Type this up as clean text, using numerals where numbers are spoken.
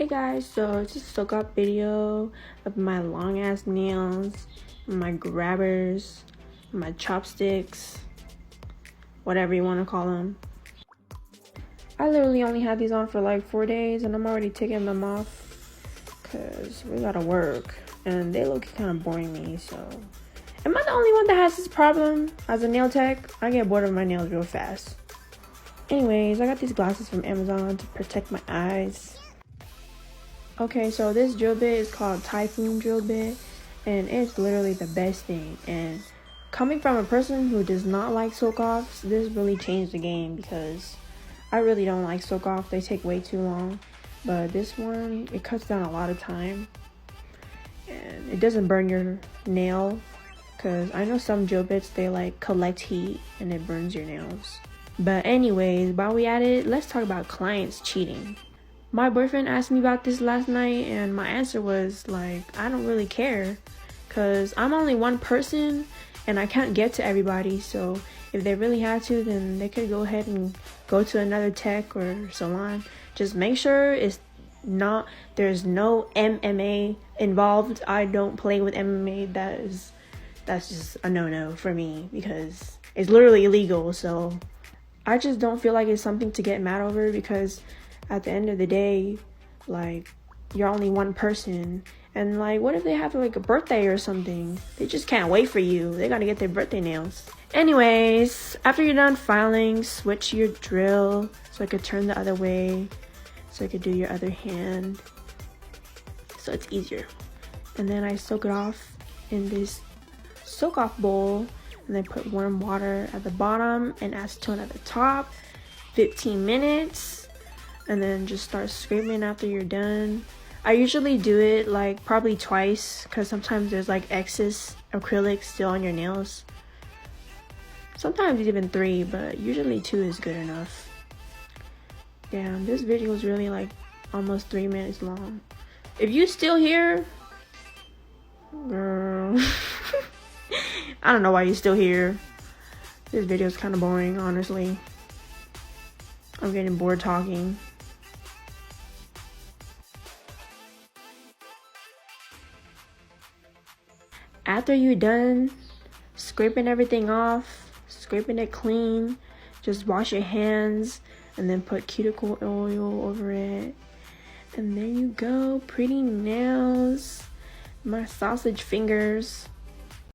Hey guys, so it's just a soak up video of my long ass nails, my grabbers, my chopsticks, whatever you want to call them. I literally only had these on for like 4 days and I'm already taking them off because we gotta work and they look kind of boring me. So am I the only one that has this problem? As a nail tech, I get bored of my nails real fast. Anyways, I got these glasses from Amazon to protect my eyes. Okay, so this drill bit is called Typhoon drill bit, and it's literally the best thing. And coming from a person who does not like soak offs, this really changed the game because I really don't like soak off. They take way too long, but this one, it cuts down a lot of time and it doesn't burn your nail, because I know some drill bits, they like collect heat and it burns your nails. But anyways, while we at it, let's talk about clients cheating. My boyfriend asked me about this last night and my answer was like, I don't really care because I'm only one person and I can't get to everybody. So if they really had to, then they could go ahead and go to another tech or salon. Just make sure there's no MMA involved. I don't play with MMA. That's just a no-no for me because it's literally illegal. So I just don't feel like it's something to get mad over, because at the end of the day, like, you're only one person, and like, what if they have like a birthday or something? They just can't wait for you. They gotta get their birthday nails. Anyways, after you're done filing, switch your drill so I could turn the other way, so I could do your other hand, so it's easier. And then I soak it off in this soak off bowl, and then put warm water at the bottom and acetone at the top. 15 minutes. And then just start scraping after you're done. I usually do it like probably twice because sometimes there's like excess acrylic still on your nails. Sometimes even 3, but usually 2 is good enough. Damn, this video is really like almost 3 minutes long. If you still here, girl, I don't know why you're still here. This video is kind of boring, honestly. I'm getting bored talking. After you're done scraping everything off, scraping it clean, just wash your hands and then put cuticle oil over it. And there you go, pretty nails. My sausage fingers.